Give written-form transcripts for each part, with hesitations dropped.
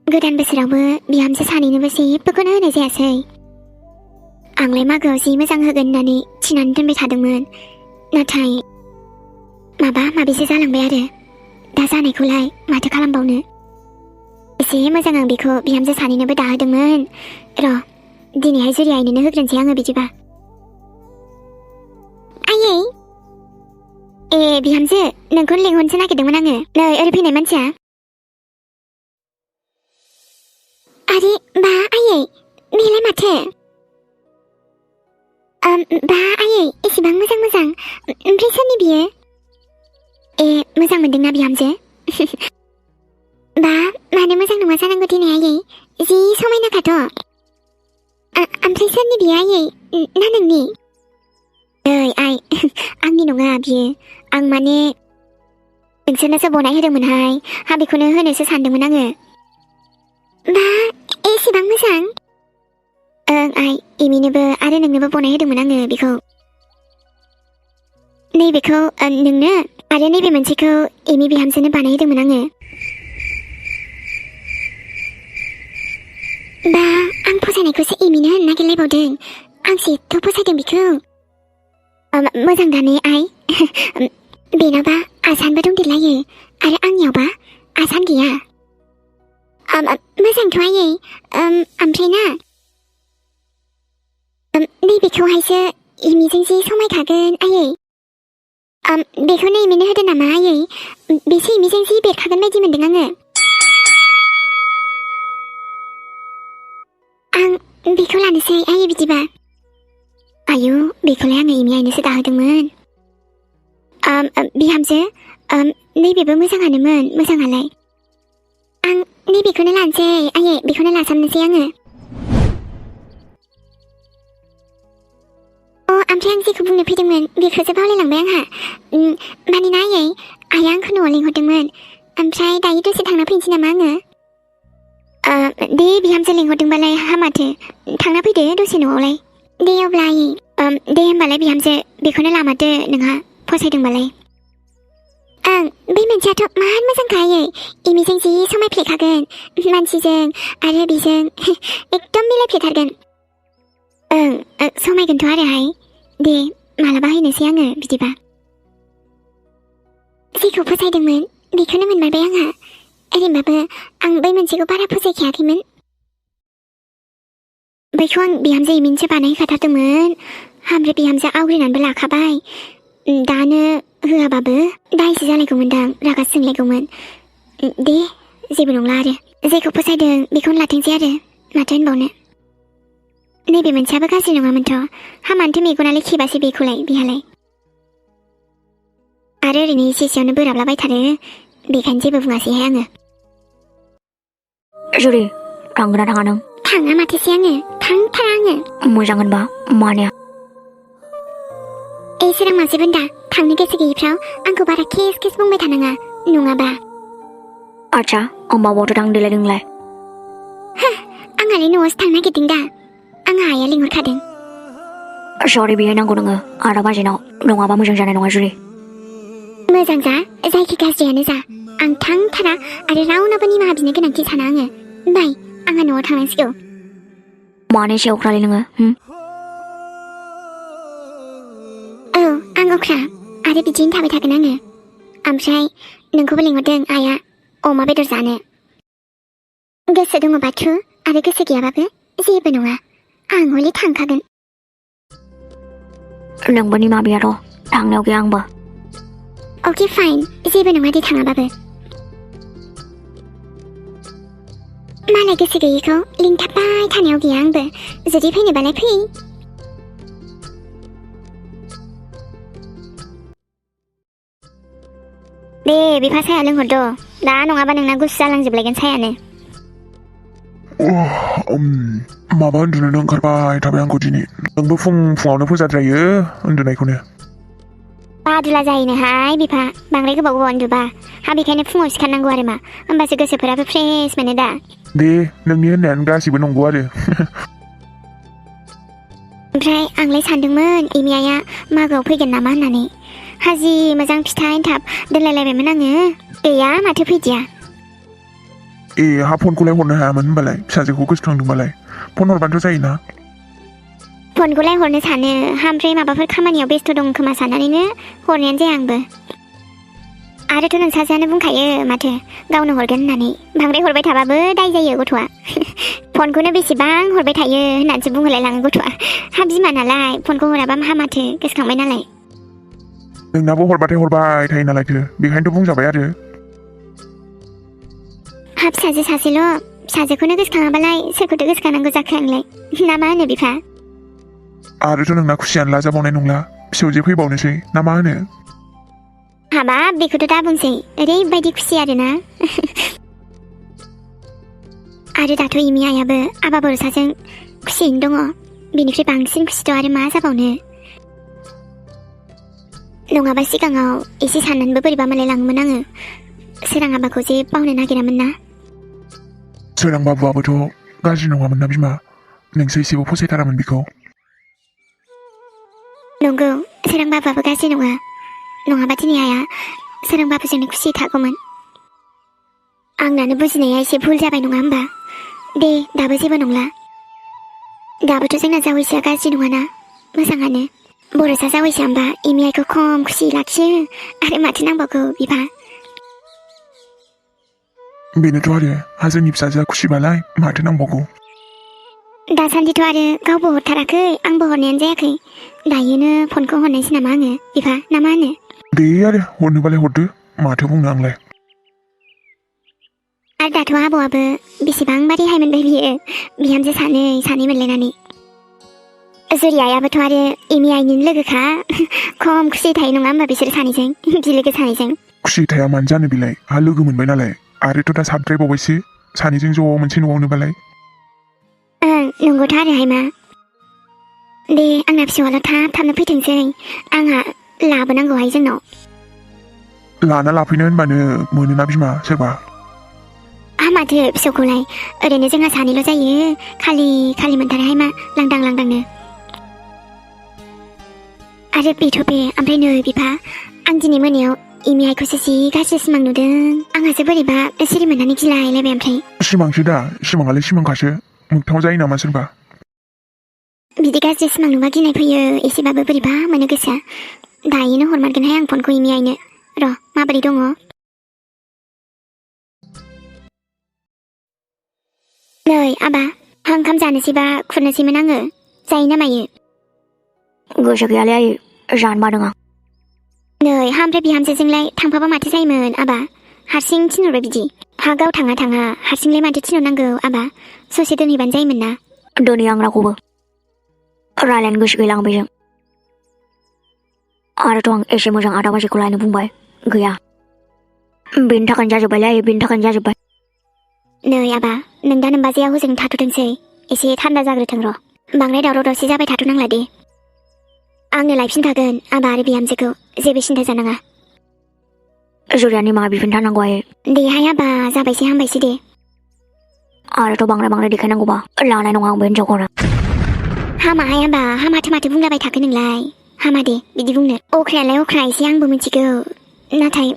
गोदान बोसोरावबो बिहामजो सानैनोबो जेबोखौनो होनाय जायासै। आंलाय मागोआव जि मोजां होगोन होननानै थिनानै दोनबाय थादोंमोन, नाथाय माबा माबिसो जालांबाय आरो। दा जानायखौलाय माथो खालामबावनो। एसे मोजां आं बेखौ बिहामजो सानैनोबो दाहोदोंमोन। र' दिनैहाय जुरि आइनोनो होग्रोनोसै आङो बिदिबा। आयै ए बिहामजो, नोंखौनो लिंहरनोसो नागिरदोंमोन आङो। नै ओरै फैनाय मानसिया। आरे बा आयै, बेलाय माथो? बा आयै, एसेबां मोजां मोजां, ओमफ्राय सोरनि बियो? ए मोजां मोनदोंना बिहामजो? बा मानो मोजां नङा जानांगौ दिनै आयै, जि समायनाखाथ'। ओमफ्राय सोरनि बियो आयै, ना नोंनि? नै आइ, आंनि नङा बियो। आं माने नोंसोरनोसो बनाय होदोंमोनहाय, बेखौनो होनोसो सानदोंमोन आङो। बा एसेबां मोजां? ओं आइ, एमिनोबो आरो नोंनोबो बनाय होदोंमोन आङो बेखौ। नैबेखौ नोंनो, आरो नैबे मोनसेखौ एमि बिहामजोनो बानाय होदोंमोन आङो। बा आं फसायनायखौसो एमिनो होनो नागिरलायबावदों। आंसो एथ' फसायदों बेखौ। मोजां दा ने आइ? बेनावबा आसानबो दंदेरलायो, आरो आंनियावबा आसान गैया। मोजांथ' आयै, ओमफ्राय ना नैबेखौहायसो एमिजों जि समायखागोन आयै। बेखौनो एमिनो होदो नामा आयै? बेसो एमिजों जि बेरखागोन बायदि मोनदों आङो। आं बेखौ लानोसै आयै बिदिबा। आयु, बेखौलाय आङो एमि आइनोसो दाहोदोंमोन। बिहामजो, नैबेबो मोजाङानोमोन मोजाङालाय। आं नैबेखौनो लानोसै आयै, बेखौनो लासाबनोसै आङो। ओमफ्राय आं जेखौ बुंनो फैदोंमोन बेखौसो बावलायलांबाय आंहा। मानोना आयै, आइया आंखौ न'आव लिंहरदोंमोन। ओमफ्राय दायो दसे थांना फैनोसै नामा आङो? दे बिहामजो लिंहरदोंबालाय हामाथो, थांना फैदो दसे न'आवलाय। दे अब्ला आयै, दे होमबालाय बिहामजो, बेखौनो लामारदो नोंहा फसायदोंबालाय। ओं, बै मोनसेयाथ' मार मोजांखा आयै, एमिजों जि समायफ्लेखागोन, मानसिजों आरो बेजों एकदम मिलायफ्लेथारगोन। ओं, समायगोनथ' आरोहाय। दे मालाबा हैनोसै आङो बिदिबा। जेखौ फसायदोंमोन बेखौनो मोनमारबाय आंहा। ओरैनोबाबो आं बै मोनसेखौ बारा फसायखायाखैमोन। बैखौ आं बिहामजो एमिनोसो बानायहोखाथारदोंमोन, ओमफ्राय बिहामजो आवग्रिनानैबो लाखाबाय। दानो होआबाबो दायसो जालायगौमोनदां, रागा जोंलायगौमोन। दे जेबो नंला आरो, जेखौ फसायदों बेखौनो लाथोंसै आरो, माथो होनबावनो। नैबे मोनसेयाबो गाज्रि नङामोनथ', हामानोथो मेगनालाय खेबासै बेखौलाय बिहालाय। आरो ओरैनो एसे एसेयावनो बोराबलाबायथारो, बेखायनो जेबो बुङासैहाय आङो। जुरि, थांगोन ना थाङा नों? थाङा माथोसै आङो, थांथारा आङो। मोजां होनबा मानो? सोरां मासे बोन्दा, थांनो गोसो गैयिफ्राव आंखौ बारा केस केस बुंबाय थानाङा, नङाबा। आच्छा, होमबा बहाथो थांनो देलाय नोंलाय? आंहालाय न'आवसो थांनो नागिरदों दा, आंहा आइया लिंहरखादों। सरि बिहैनांगौ नोङो 8 बाजिनाव, नङाबा मोजां जानाय नङा जुरि। मोजां जा, जायखि गाज्रियानो जा, आं थांथारा आरो रावनाबो निमाहा बिनो गोनांथि साना आङो। बाय, आंहा न'आव थांनांसिगौ। मानो एसे अख्रालै नोङो? औ, आं अख्रा, आरो बिदिनो थाबाय थागोन आङो। ओमफ्राय नोंखौबो लिंहरदों आइया अमा बेदर जानो। गोसो दङबा थु, आरो गोसो गैयाबाबो जेबो नङा, आं हले थांखागोन। नोंबो निमाहा बियाथ', थांनायाव गैया आंबो। अके फाइन, जेबो नङा दे थाङाबाबो। मालाय गोसो गैयिखौ लिंथाबबाय थानायाव गैया आंबो, जुदि फैनोबालाय फै। दे बिफा साया लोंहरद', दा नङाबा नोंना गुसु जालांजोबलायगोन सायानो। माबा उन्दुनोनो ओंखारबाय थाबाय आंखौ दिनै। नोंबो फुङावनो फोजाद्रायो उन्दुनायखौनो। बादुला जायोनोहाय बिफा, बांद्राय गोबाव उन्दुबा। बेखायनो फुङाव सिखारनांगौ आरो मा, होमबासो गोसोफोराबो फ्रेस मोनो दा। दे नोंनि होननायानो गासिबो नंगौ आरो। ओमफ्राय आंलाय सानदोंमोन एमि आइया मागोआव फैगोन नामा होननानै। जि मोजां फिथा एनथाब दोनलायलायबायमोन आङो, गैया माथो फैदिया। हा फनखौलाय हरनो हायामोन होनबालाय फिसाजोखौ गोसोखांदोंबालाय फन हरबानोथ' जायोना फनखौलाय हरनो सानो ओमफ्राय माबाफोर खामानियाव बेस्थ' दं खोमा साननानैनो हरनायानो जाया आंबो आरोथ' नोंसाजोआनो बुंखायो माथो गावनो हरगोन होननानै बांद्राय हरबाय थाबाबो दाय जायो गथ'आ फनखौनो बेसेबां हरबाय थायो होननानैसो बुंहोलायलाङो गथ'आ हा बिमा नालाय फनखौ हराबा हामाथो गोसोखांबाय नालाय नोंनाबो हरबाथाय हरबाय थायो नालायथो बेखायनोथ' बुंजाबाय आरो हा फिसाजो सासेल' फिसाजोखौनो गोसोखाङाबालाय सोरखौथो गोसोखांनांगौ जाखो आंलाय ना मा होनो बिफा आरोथ' नोंना खुसियानो लाजाबावनाय नंला फिसौजो फैबावनोसै ना मा होनो हाबाब बेखौथ' दा बुंसै ओरैबायदि खुसि आरोना आरो दाथ' इमि आइयाबो आबा बरसाजों खुसियैनो दङ बेनिफ्राय बांसिन खुसिथ' आरो मा जाबावनो नङाबा सिगाङाव एसे साननानैबो बोरैबा मोनलायलाङोमोन आङो सोरां आबाखौ जे बावनो नागिरामोन ना सोरां बाबुआबोथ' गाज्रि नङामोन ना बिमा नोंसो एसेबो फसायथारामोन बिखौ नंगौ सोरां बाबाबो गाज्रि नङा नङाबा दिनै आइया सोरां बाबुजोंनो खुसियै थागौमोन आंनानो बुजिनाया एसे भुल जाबाय नङा होमबा दे दाबो जेबो नंला दाबोथ' जोंना जावैसोआ गाज्रि नङाना मोजाङानो बरसा जावैसो होमबा इमि आइखौ खम खुसि लाखियो आरो माथो नांबावगौ बिफा बेनोथ' आरो हाजोनि फिसाजोआ खुसिबालाय माथो नांबावगौ दासान्दिथ' आरो गावबो हरथाराखै आंबो हरनायानो जायाखै दायोनो फनखौ हरनायसै नामा आङो बिफा ना मा होनो दे आरो हरनोबालाय हरदो माथो बुंनो आंलाय आरो दाथ' आबौआबो बेसेबांबा रेहाय मोनबाय बियो बिहामजो सानै मोनलायनानै जुरि आइयाबोथ' आरो एमि आइनिनो लोगोखा खम खुसि थायो नङा होमबा बिसोर सानैजों बिलोगो सानैजों खुसि थाया मानो जानो बिलाय हा लोगो मोनबाय नालाय आरोथ' दा साबद्रायबावबायसो सानैजों ज' मोनसे न'आवनोबालाय ओं नंगौथ' आरोहाय मा दे आंना फिसौआल' थाबनो फैथोंसै आंहा लाबोनांगौहाय जोंनाव लाना लाफैनो होनबानो मोनोना बिमा सोरबा माथो फिसौखौलाय ओरैनो जोंहा सानैल' जायो खालि मोनथारोहाय मा लांदांनो आरो बेथ' बे ओमफ्राय नै बिफा आं दिनै मोनायाव इमि आइखौसो जि गाज्रि सिमां नुदों आंहासो बोरैबा सिरि मोननानै गिलायलायबाय ओमफ्राय सिमांसो दा सिमाङालाय सिमांखासो मोगथाङाव जायो नामा सोरबा बिदि गाज्रि सिमां नुबा गिनाय फैयो एसेबाबो बोरैबा मोनो गोसोआ दायोनो हरमारगोनहाय आं फनखौ इमि आइनो र' माबोरै दङ नै आबा ओंखाम जानोसैबा खुरनोसैमोन आङो जायो ना मायो गोसो गैयालै आयै जानो बादों आं नै ओमफ्राय बिहामजोजोंलाय थांफाबा माथो जायोमोन आबा हारसिं थिनहरबाय बिदि गाव थाङा हारसिंलाय माथो थिनहरनांगौ आबा ससे दोनहैबानो जायोमोन ना दोनै आं रावखौबो रायलायनो गोसो गैला आं बेजों आरोथ' आं एसे मोजां आदा बाजैखौ लायनो बुंबाय गैया बेनि थाखायनो जाजोब्बायलै आयै बेनि थाखायनो जाजोब्बाय नै आबा नों दा नोमबाजैया हजों थाथ'थोंसै एसे थान्दा जाग्रोथों र' बांद्राय दावराव दावसि जाबाय थाथ'नांला दे आंनो लायफिनखागोन आबा आरो बिहामजोखौ जेबो सिन्था जानाङा जुरियानि मा बिफिनथारनांगौ आयै देहाय आबा जाबायसै हामबायसै दे आरोथ' बांद्राय देखायनांगौबा लानाय नङा आं बे हिनजावखौनो हामाहाय आबा माथो बुंलाबाय थाखो नोंलाय हामा दे बिदि बुंनो अख्रायालाय अख्रा एसे आंबो मिथिगौ नाथाय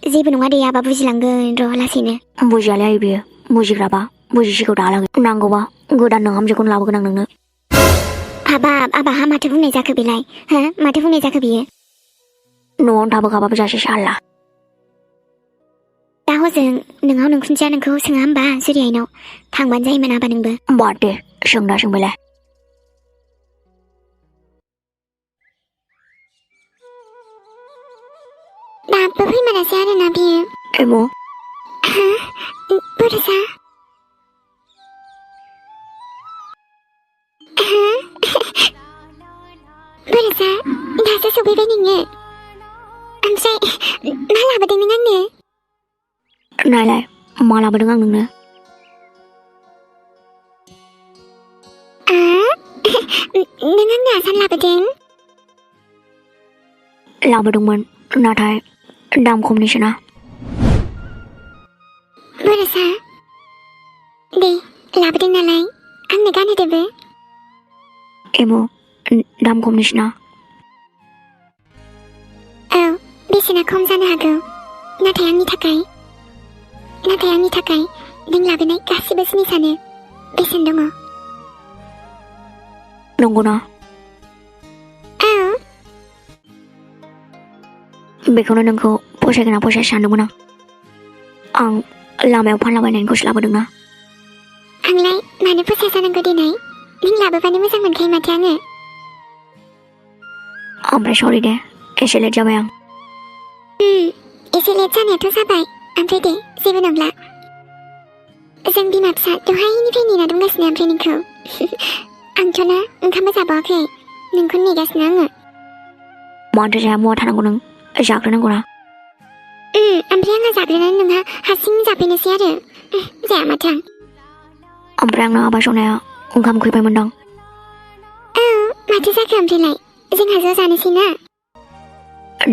जेबो नङा दे आबा बुजिलांगोन र' लासैनो बुजियालै आयै बियो बुजिग्राबा बुजिसिगौ दाहालागै नांगौबा गोदान नोंहामजोखौनो लाबोगोन आं नोंनो हाबाब आबा माथो बुंनाय जाखो बेलाय माथो बुंनाय जाखो बियो न'आवनो थाबोखाबाबो जासैसो आल्ला दा हजों नोंनाव नोंखुनजोआ नोंखौ सोङा होमबा जुरि आइनाव थांबानो जायोमोन आबा नोंबो बाद दे सोंबायलाय दाबो फैमारासै आरोना बियो एमु बरसा बरसा दासो सफैबाय नोङो ओमफ्राय मा लाबोदों नों आंनो नायलाय मा लाबोदों आं नोंनो नों आंनो आसान लाबोदोंमोन नाथाय दाम खमनिसोना बरसा दे लाबोदों नालाय आंनो गानहोदोबो एमु दाम खमनिसोना औ बेसेना खम जानो हागौ नाथाय आंनि थाखाय नों लाबोनाय गासिबो जिनिसानो बेसेन दङ। नंगौना? औ बेखौनो नोंखौ फसायगोना फसाया सानदोंमोन आं लामायाव फानलाबायनायनिखौसो लाबोदोंना। आंलाय मानो फसाया जानांगौ देनाय, नों लाबोबानो मोजां मोनखायो माथो आङो। ओमफ्राय सरि दे, एसे लेट जाबाय आं। एसे लेट जानायाथ' जाबाय, ओमफ्राय दे जेबो नंला। जों बिमा फिसा दहायनिफ्राय नेना दंगासिनो ओमफ्राय नोंखौ। आंथ' ना ओंखामबो जाबावाखै, नोंखौ नेगासिनो आङो। माथो जाया मुवा थानांगौ नों, जाग्रोनांगौना। ओमफ्राय आंहा जाग्रोनानै नोंहा हारसिं जाफैनोसै आरो जाया माथो आं। ओमफ्राय आंना आबा सनाया ओंखाम उखैबायमोनदां। औ माथो जाखो ओमफ्रायलाय, जोंहा ज' जानोसै ना।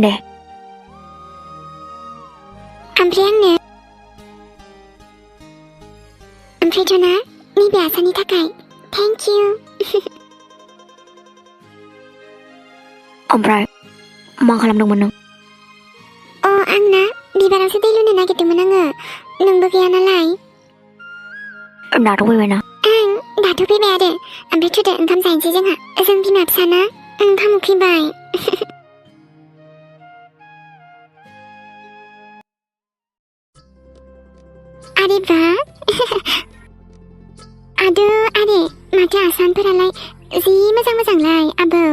दे ओमफ्राय ओमफ्रायथ' ना नैबे आसानि थाखाय थेंक इउ। ओमफ्राय मा खालामदोंमोन नों? आंना बिबारावसो दै लुनो नागिरदोंमोन आङो, नोंबो गैया नालाय। दाथ' फैबायना। दाथ' फैबाय आरो, ओमफ्राय थुदो ओंखाम जाहैनोसै जोंहा। जों बिमा फिसाना ओंखाम उखैबाय। आरे बा आदो आरे माथो आसानफोरालाय जि मोजां मोजांलाय आबौ।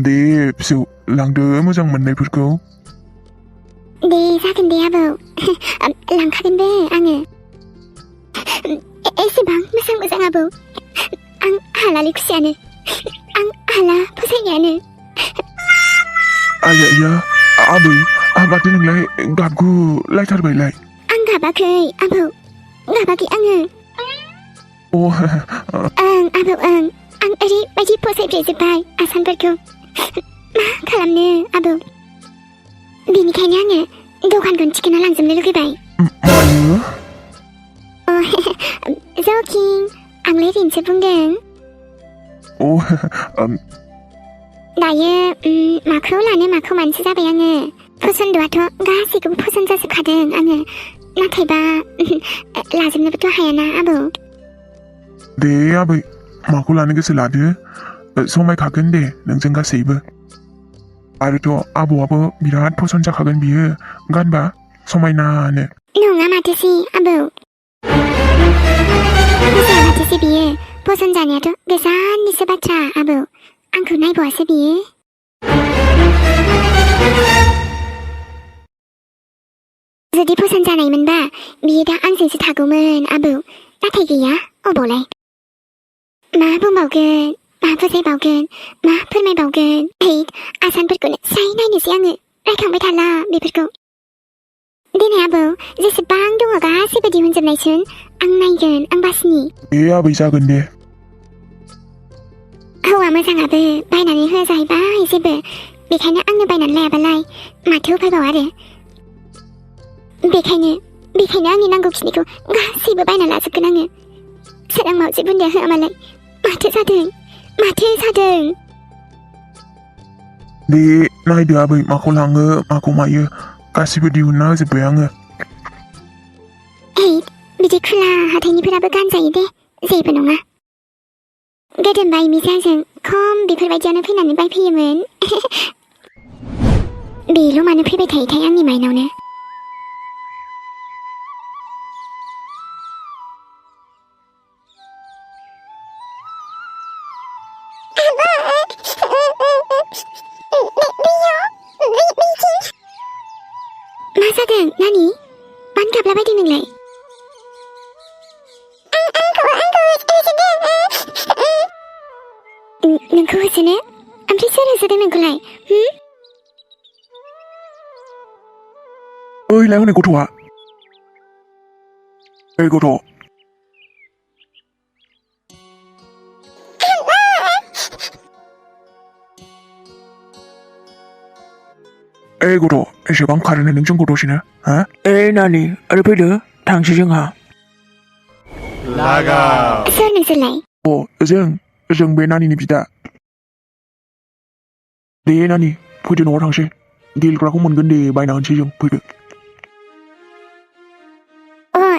दे फिसौ लांदो मोजां मोननायफोरखौ। दे जागोन दे आबौ, लांखागोनबो आङो। एसेबां मोजां मोजां आबौ, आं हालालै खुसियानो, आं हाला फसायनायानो। आया आबै माथो नोंलाय गाबगुलायथारबायलाय। आं गाबाखै आबौ, गाबाखै आङो। आबौ आं ओरैबायदि फसायब्रेजोब्बाय आसानफोरखौ, मा खालामनो आबौ। बेनिखायनो आङो दखानखौनो थिखोना लांजोबनो लुगैबाय। मायो? जकिं, आंलाय ओरैनोसो बुंदों। दायो माखौ लानो माखौ मानसो जाबाय आङो। फसन्दआथ' गासैखौबो फसन्द जाजोबखादों आङो, नाथायबा लाजोबनोबोथ' हायाना आबौ। दे आबै माखौ लानो गोसो लादो, समायखागोन दे नोंजों गासैबो। आरोथ' आबौआबो बिराद फसन्द जाखागोन बियो, गानबा समायनानो। नङा माथोसै आबौ, फसाया माथोसै बियो। फसन्द जानायाथ' गोजाननिसो बाथ्रा आबौ, आंखौ नायबावासो बियो। जुदि फसन्द जानायमोनबा बियो दा आंजोंसो थागौमोन आबौ, नाथाय गैया अबावलाय। मा बुंबावगोन, मा बुजायबावगोन, मा फोरमायबावगोन। आसानफोरखौनो स्राय नायनोसै आङो, रायखांबाय थाला बेफोरखौ। देनाय आबौ जेसेबां दङ गासैबो दिहुनजोबनायसुन, आं नायगोन, आं बासिनि। दे आबै जागोन दे। हौवा मोजाङाबो बायनानै होआ जाहैबाय जेबो, बेखायनो आंनो बायनानै लायाबालाय माथो उफायबाव आरो। बेखायनो आंनि नांगौखिनिखौ गासैबो बायना लाजोबगोन आङो। सोरां मावजि बुन्दिया होआ मालाय, माथो जादों। दे नायदो आबै माखौ लाङो माखौ मायो, गासिबो दिहुनना होजोब्बाय आङो। बिदि खुला हाथाइनिफोराबो गानजायो दे, जेबो नङा। गोदोनबा इमिसे आंजों खम बेफोरबायदियावनो फैनानै बायफैयोमोन। बेल' मानो फैबाय थायोथाय आंनि माइनावनो। मा जादों नानि, मानो गाबलाबायदों नोंलाय? नोंखौ होसोनो? ओमफ्राय सोर होसोदों नोंखौलाय? ओइलाय हनै गथ'आ, ओइ गथ'। ओइ गथ' एसेबां खारनो नों जोंखौ दसेनो, हा? नानि ओरै फैदो, थांसै जोंहा। सोर नोंसोरलाय? जों बे नानिनि बिदा। दे नानि फैदो न'आव थांसै, गेलेग्राखौ मोनगोन दे बायना होनोसै जों, फैदो।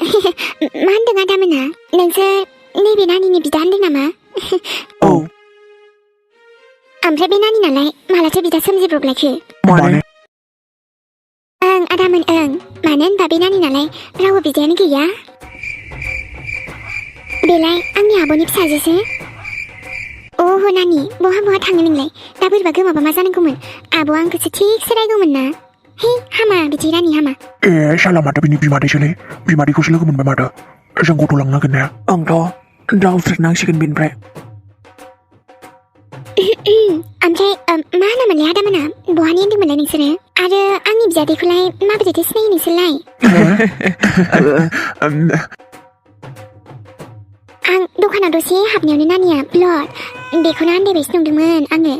मा होनदों आदामोना नोंसोर नैबे नानिनि बिदा होनदों नामा औ ओमफ्राय बे नानि नालाय मालाथो बिदा सोमजिब्रबलायखो माने ओं आदामोन ओं मानो होनबा बे नानि नालाय रावबो बिदायानो गैया बेलाय आंनि आब'नि फिसाजोसो अह नानि बहा बहा थाङो नोंलाय दा बोरैबा गोमाबा मा जानांगौमोन आब'आ आंखौसो थिगसे रायगौमोन ना हे हामा बिदि रानि हामा ए साला माथो बिनि बिमादैसोलै बिमादैखौसो लोगो मोनबाय माथो जों गथ' लांनांगोन ना आंथ' दावथ्रोदनांसिगोन बेनिफ्राय ओमफ्राय मा होनामोनलाय आदामोना बहानि होनदोंमोनलाय नोंसोरो आरो आंनि बिदादैखौलाय माबोरैथो सिनायो नोंसोरलाय आं दखानाव दसे हाबनायावनो नानिया ब्लड बेखौनो आन्दायबायसो नंदोंमोन आङो